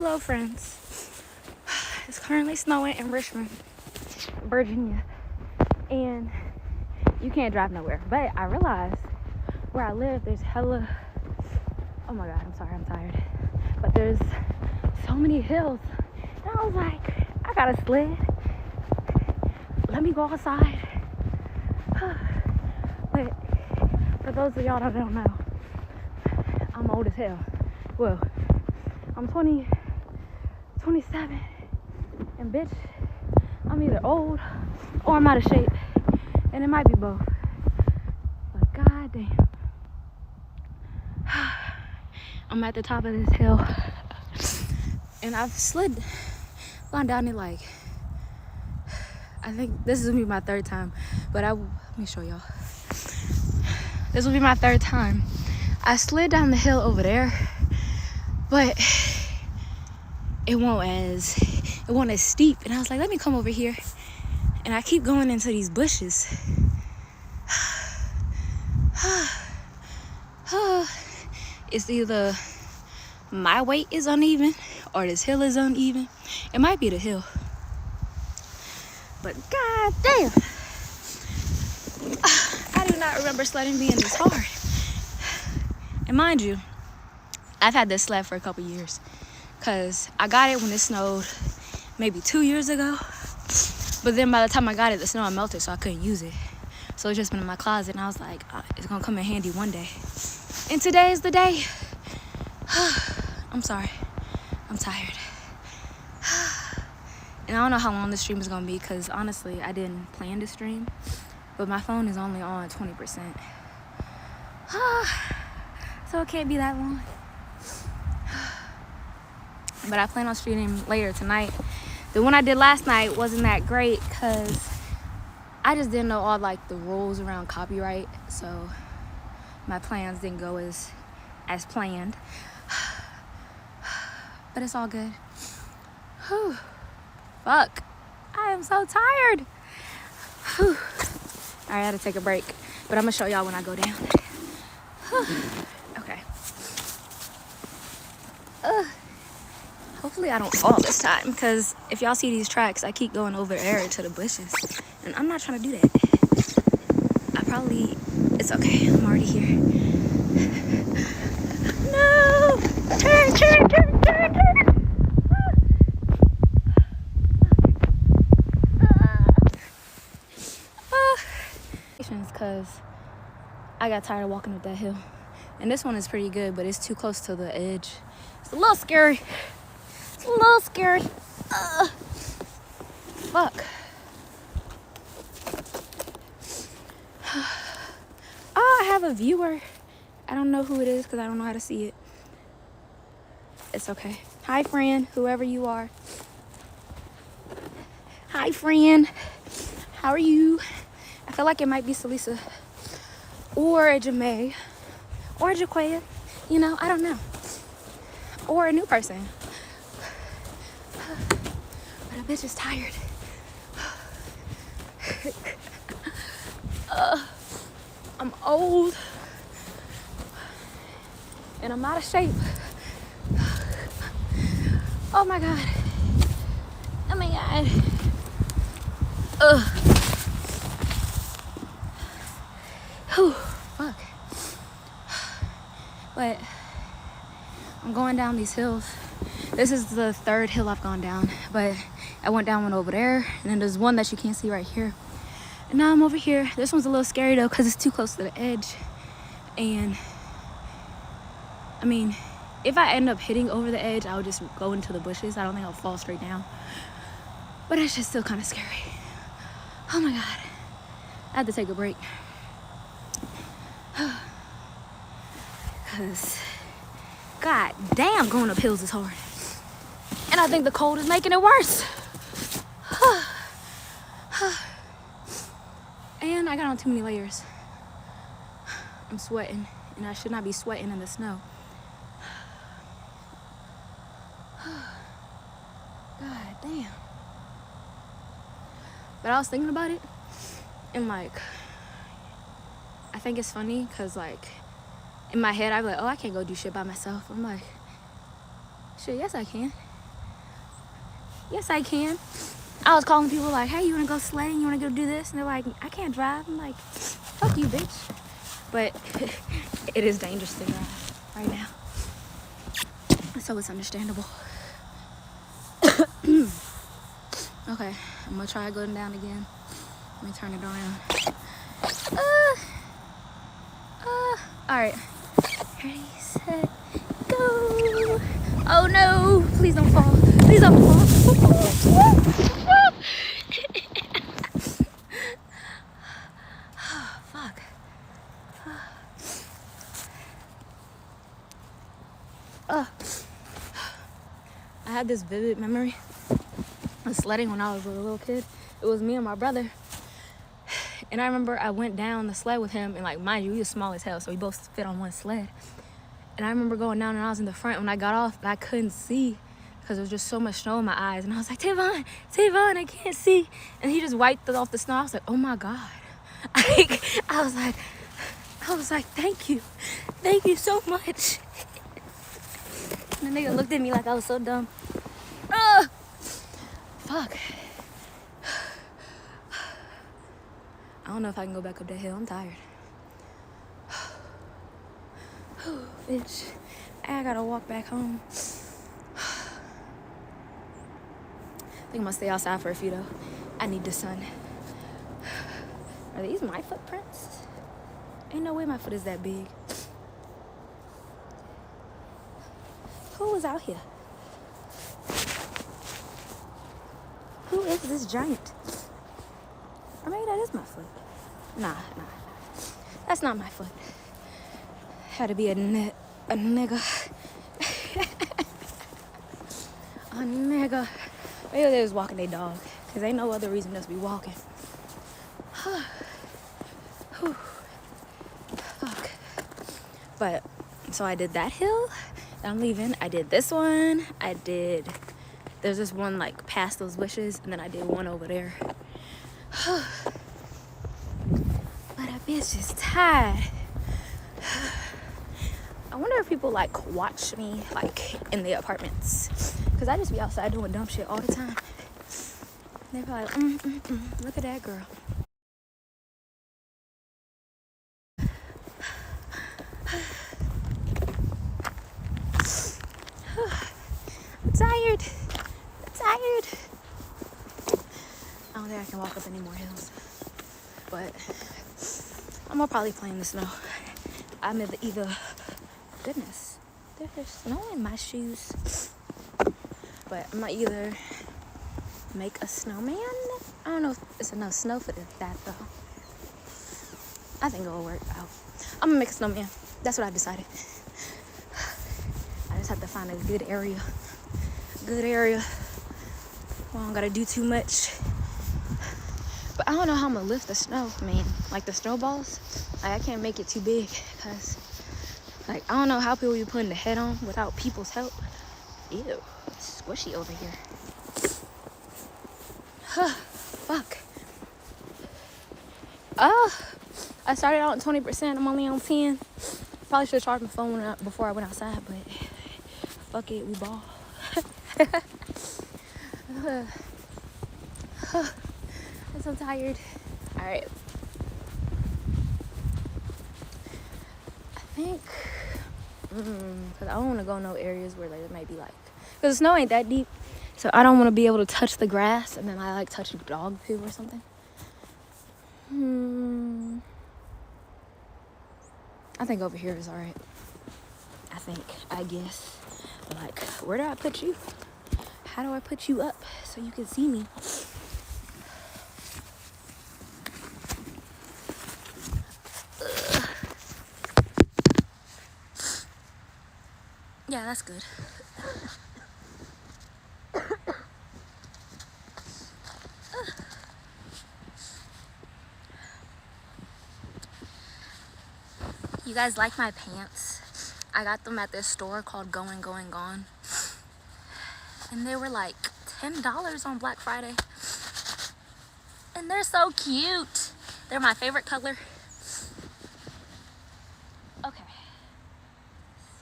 Hello friends, it's currently snowing in Richmond, Virginia, and you can't drive nowhere. But I realized where I live there's hella, oh my god, I'm sorry, I'm tired, but there's so many hills, and I was like, I got a sled, let me go outside. But for those of y'all that don't know, I'm old as hell. Well, I'm 27, and bitch, I'm either old or I'm out of shape, and it might be both. But goddamn, I'm at the top of this hill, and I've gone down it like, I think this is gonna be my third time, but let me show y'all. This will be my third time. I slid down the hill over there, but it wasn't as steep, and I was like, let me come over here, and I keep going into these bushes. It's either my weight is uneven or this hill is uneven. It might be the hill, but god damn, I do not remember sledding being this hard. And mind you, I've had this sled for a couple years, because I got it when it snowed maybe 2 years ago. But then by the time I got it, the snow had melted, so I couldn't use it. So it's just been in my closet, and I was like, it's going to come in handy one day. And today is the day. I'm sorry. I'm tired. And I don't know how long this stream is going to be, because honestly, I didn't plan to stream. But my phone is only on 20%. So it can't be that long. But I plan on streaming later tonight. The one I did last night wasn't that great because I just didn't know all like the rules around copyright, so my plans didn't go as planned. But it's all good. Whew. Fuck, I am so tired. Whew. I had to take a break, but I'm gonna show y'all when I go down. Okay. Hopefully I don't fall this time, because if y'all see these tracks, I keep going over there to the bushes, and I'm not trying to do that. It's okay, I'm already here. No! Turn! Because I got tired of walking up that hill. And this one is pretty good, but it's too close to the edge. It's a little scary. Fuck. Oh, I have a viewer. I don't know who it is because I don't know how to see it. It's okay. Hi, friend, whoever you are. Hi, friend. How are you? I feel like it might be Salisa or a Jamae or a Jaquaya. You know, I don't know. Or a new person. But a bitch is tired. I'm old. And I'm out of shape. Oh my god. Oh my god. Whew, fuck. But I'm going down these hills. This is the third hill I've gone down, but I went down one over there, and then there's one that you can't see right here. And now I'm over here. This one's a little scary though, because it's too close to the edge. And I mean, if I end up hitting over the edge, I'll just go into the bushes. I don't think I'll fall straight down. But it's just still kind of scary. Oh my god. I had to take a break. Because, god damn, going up hills is hard. And I think the cold is making it worse. And I got on too many layers. I'm sweating, and I should not be sweating in the snow. God damn. But I was thinking about it, and like, I think it's funny because like in my head I'd be like, oh, I can't go do shit by myself. I'm like, shit, yes I can. Yes, I can. I was calling people like, hey, you wanna go sledding? You wanna go do this? And they're like, I can't drive. I'm like, fuck you, bitch. But it is dangerous to drive right now. So it's understandable. Okay, I'm gonna try going down again. Let me turn it around. All right. Ready, set, go. Oh no, please don't fall. Please don't fall. Fuck. I had this vivid memory of sledding when I was a little kid. It was me and my brother. And I remember I went down the sled with him, and like, mind you, he was small as hell, so we both fit on one sled. And I remember going down, and I was in the front. When I got off, I couldn't see because there was just so much snow in my eyes. And I was like, Tavon, I can't see. And he just wiped it off the snow. I was like, oh my God. I was like, thank you so much. And the nigga looked at me like I was so dumb. Fuck. I don't know if I can go back up that hill. I'm tired. Bitch. I gotta walk back home. I think I'm gonna stay outside for a few though. I need the sun. Are these my footprints? Ain't no way my foot is that big. Who was out here? Who is this giant? Or maybe that is my foot. Nah. That's not my foot. Had to be a nigga. A nigga. Maybe they was walking their dog. Because ain't no other reason just be walking. Fuck. But, so I did that hill. I'm leaving. I did this one. There's this one like past those bushes. And then I did one over there. But a bitch is tired. I wonder if people like watch me like in the apartments, because I just be outside doing dumb shit all the time. They're probably like, look at that girl. I'm tired. I don't think I can walk up any more hills, but I'm gonna probably play in the snow. I'm either goodness, there's snow in my shoes. But I'm gonna either make a snowman. I don't know if it's enough snow for that though. I think it'll work out. I'm gonna make a snowman. That's what I decided. I just have to find a good area. Well, I don't gotta do too much. But I don't know how I'm gonna lift the snow, man. Like the snowballs. Like I can't make it too big because like I don't know how people be putting the head on without people's help. Ew, it's squishy over here. Fuck. I started out on 20%. I'm only on 10. Probably should have charged my phone before I went outside, but fuck it, we ball. I'm so tired. All right. I think, because I don't want to go in no areas where like, it might be like, because the snow ain't that deep, so I don't want to be able to touch the grass and then I like touch dog poo or something. I think over here is all right. I guess. But like, where do I put you? How do I put you up so you can see me? Yeah, that's good. You guys like my pants? I got them at this store called Going Gone. And they were like $10 on Black Friday. And they're so cute. They're my favorite color. Okay.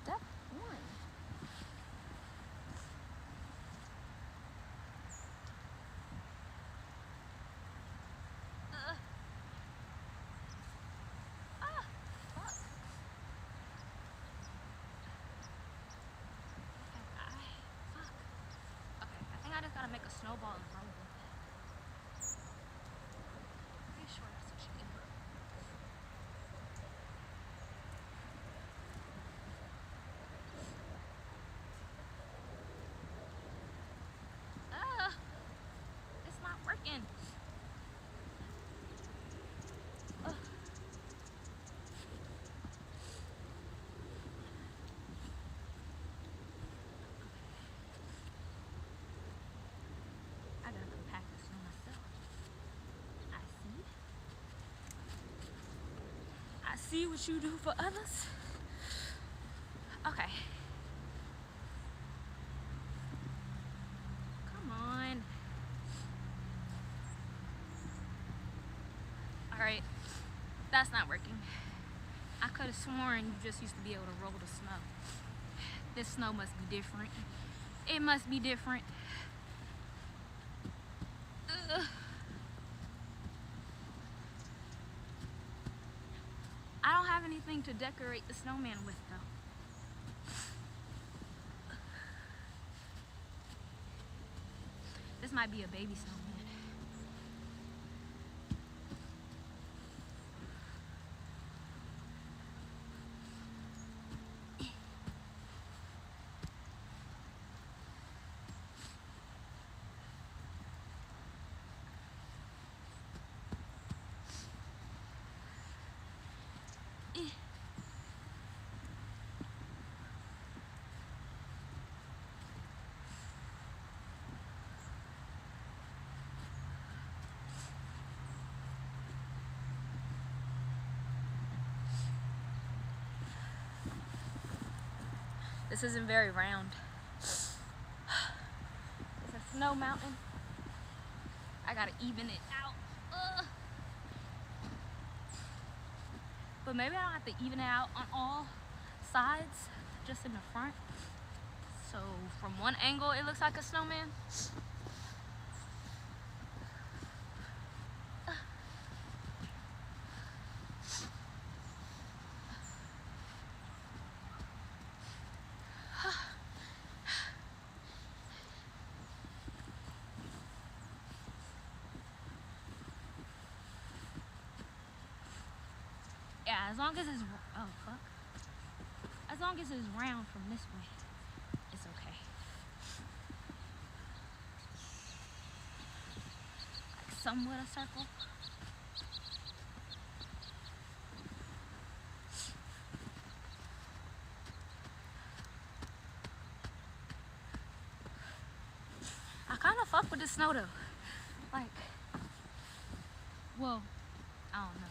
Step 1. to make a snowball and roll with it. Pretty sure that's what you do. It's not working. I gotta compact the snow myself. I see what you do for others. Okay. Come on. Alright. That's not working. I could have sworn you just used to be able to roll the snow. This snow must be different. It must be different. Ugh. I don't have anything to decorate the snowman with though. This might be a baby snowman. This isn't very round. It's a snow mountain. I gotta even it out. But maybe I don't have to even it out on all sides, just in the front. So from one angle, it looks like a snowman. Yeah, as long as it's, oh fuck. As long as it's round from this way, it's okay. Like somewhat a circle. I kind of fuck with the snow though. Like, well, I don't know.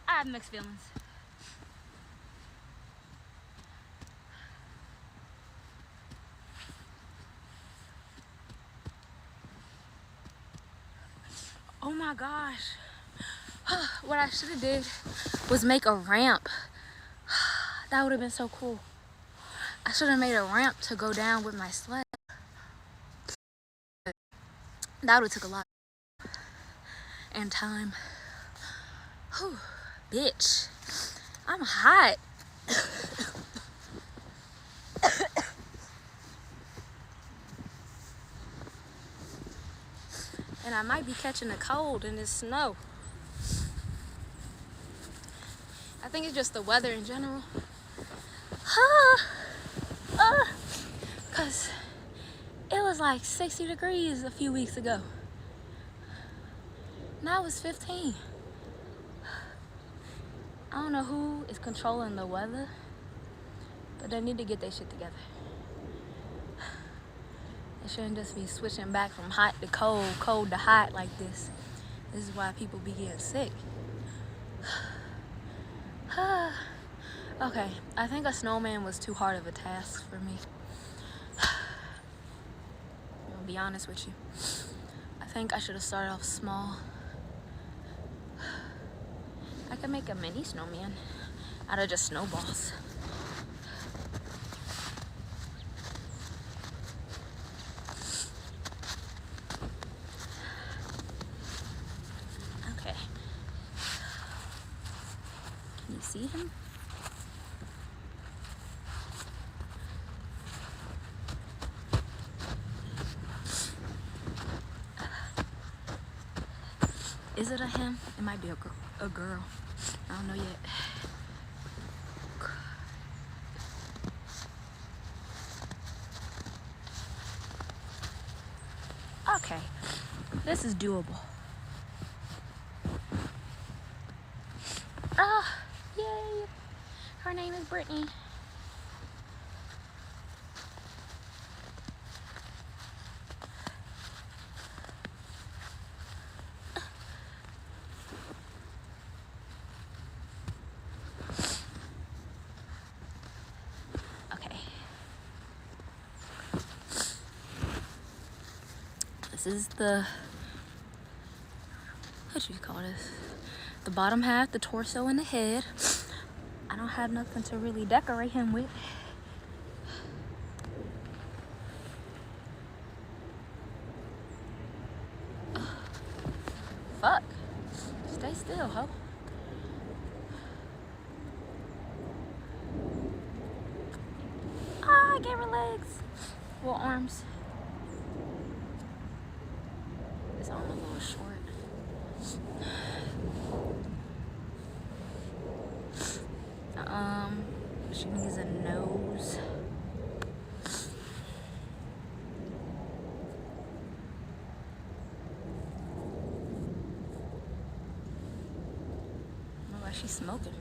I have mixed feelings. Oh my gosh. What I should have did was make a ramp. That would have been so cool. I should have made a ramp to go down with my sled. That would have took a lot and time. Whew, bitch. I'm hot. And I might be catching a cold in this snow. I think it's just the weather in general. Cause it was like 60 degrees a few weeks ago. Now it's 15. I don't know who is controlling the weather, but they need to get their shit together. They shouldn't just be switching back from hot to cold, cold to hot like this. This is why people be getting sick. Okay, I think a snowman was too hard of a task for me. I'm gonna be honest with you. I think I should have started off small. I could make a mini snowman out of just snowballs. Okay. Can you see him? Is it a him? It might be a girl. I don't know yet. Okay, this is doable. Ah, yay! Her name is Brittany. Okay. This is the, what do you call this? The bottom half, the torso and the head. I don't have nothing to really decorate him with. Fuck. Stay still, ho. Ah, I gave her legs. Well, arms. This arm a little short. She needs a nose. Oh, why she's smoking.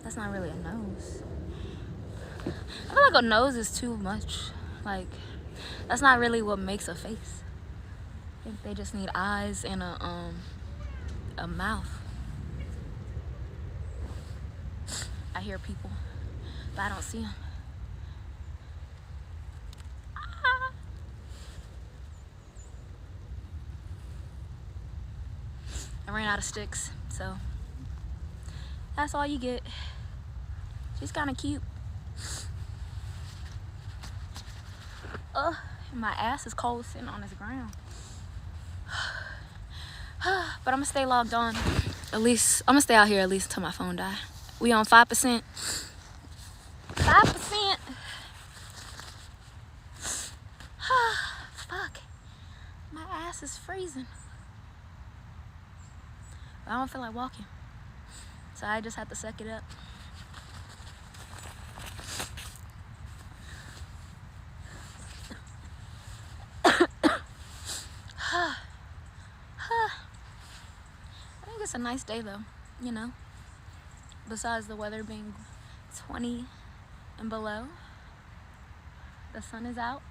That's not really a nose. I feel like a nose is too much. Like, that's not really what makes a face. I think they just need eyes and a mouth. I hear people, but I don't see them. Ah. I ran out of sticks, so that's all you get. She's kind of cute. My ass is cold sitting on this ground. But I'm gonna stay logged on. At least, I'm gonna stay out here at least until my phone die. We on 5%. 5%. Fuck. My ass is freezing. I don't feel like walking. So I just have to suck it up. I think it's a nice day though, you know. Besides the weather being 20 and below, the sun is out.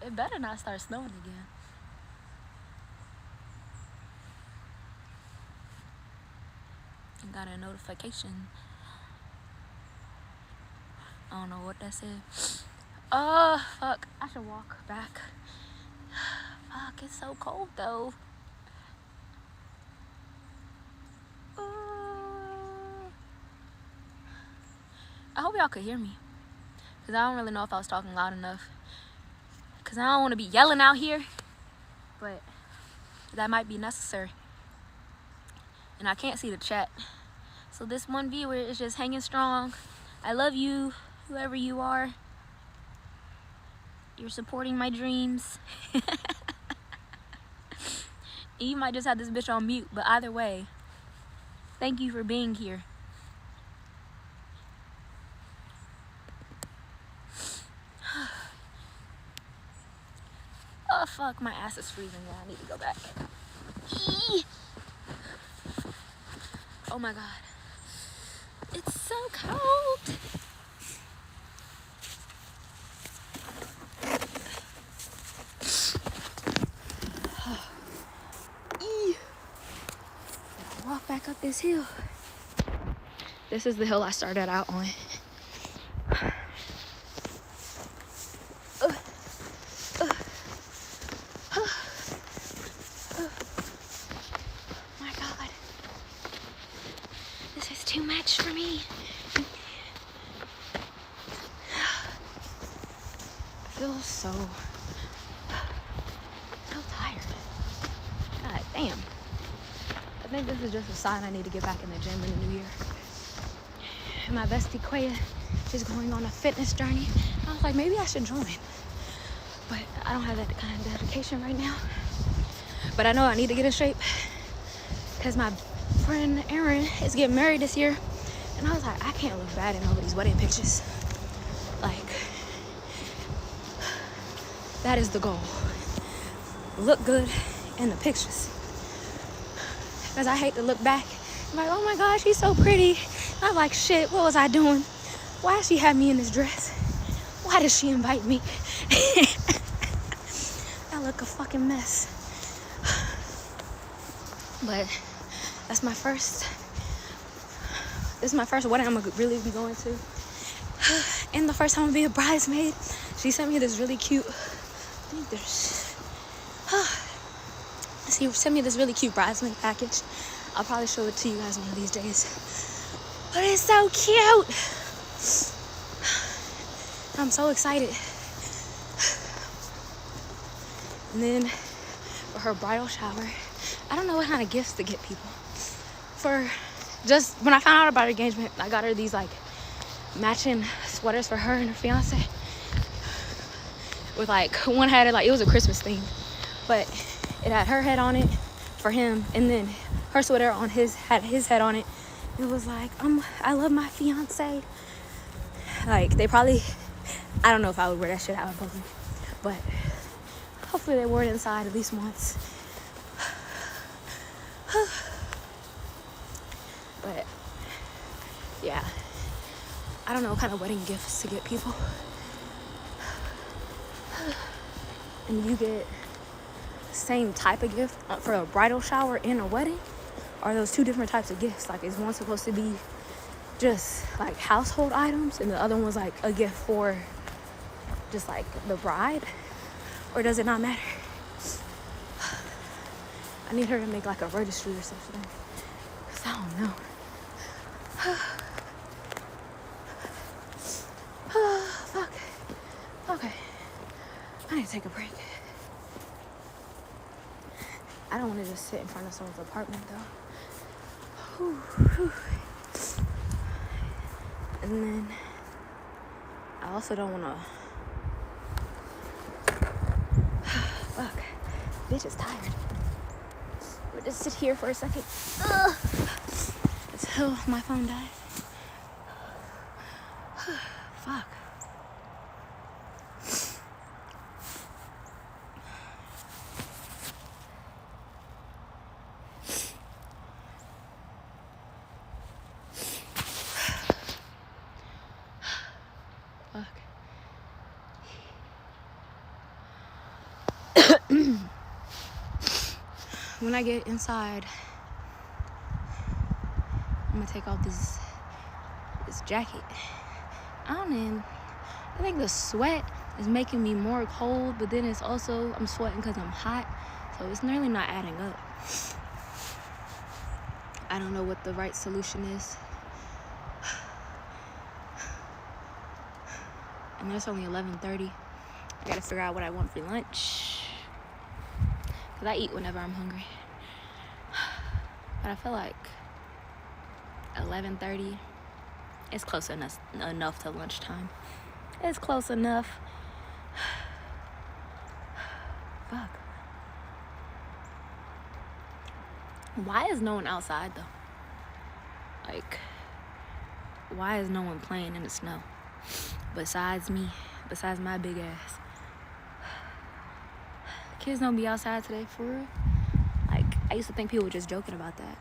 It better not start snowing again. I got a notification. I don't know what that said. Oh, fuck. I should walk back. Fuck, it's so cold though. I hope y'all could hear me, because I don't really know if I was talking loud enough, because I don't want to be yelling out here, but that might be necessary. And I can't see the chat, so this one viewer is just hanging strong. I love you, whoever you are. You're supporting my dreams. You might just have this bitch on mute, but either way, thank you for being here. Oh fuck, my ass is freezing. Yeah, I need to go back. Eee! Oh my god. It's so cold. Walk back up this hill. This is the hill I started out on. My god. This is too much for me. I feel so tired. God damn. I think this is just a sign I need to get back in the gym in the new year. And my bestie Quaya is going on a fitness journey. I was like, maybe I should join. But I don't have that kind of dedication right now. But I know I need to get in shape because my friend Erin is getting married this year. And I was like, I can't look bad in all these wedding pictures. Like, that is the goal. Look good in the pictures. Because I hate to look back. I'm like, oh my gosh, she's so pretty. I'm like, shit, what was I doing? Why did she have me in this dress? Why did she invite me? I look a fucking mess. But that's my first. This is my first wedding I'm gonna really be going to. And the first time I'm gonna be a bridesmaid. She sent me this really cute. I think there's. She sent me this really cute bridesmaid package. I'll probably show it to you guys one of these days. But it's so cute. I'm so excited. And then for her bridal shower, I don't know what kind of gifts to get people. For just when I found out about her engagement, I got her these like matching sweaters for her and her fiance. With like one had it like it was a Christmas theme, but it had her head on it for him, and then her sweater on his had his head on it. It was like I love my fiance. Like they probably, I don't know if I would wear that shit out in public, but hopefully they wore it inside at least once. But yeah, I don't know what kind of wedding gifts to get people. And you get the same type of gift for a bridal shower and a wedding? Are those two different types of gifts? Like, is one supposed to be just like household items and the other one's like a gift for just like the bride? Or does it not matter? I need her to make like a registry or something. Cause I don't know. Fuck. Okay. I need to take a break. I don't want to just sit in front of someone's apartment though. Whew. And then I also don't want to. Fuck. Bitch is tired. We'll just sit here for a second. Until my phone dies. Fuck. When I get inside, I'm gonna take off this jacket. I think the sweat is making me more cold, but then it's also I'm sweating because I'm hot, so it's nearly not adding up. I don't know what the right solution is. And it's only 11:30. I gotta figure out what I want for lunch. Cause I eat whenever I'm hungry. But I feel like 11:30 is close enough to lunchtime. It's close enough. Fuck. Why is no one outside though? Like, why is no one playing in the snow? Besides me, besides my big ass. Kids don't be outside today, for real. Like, I used to think people were just joking about that.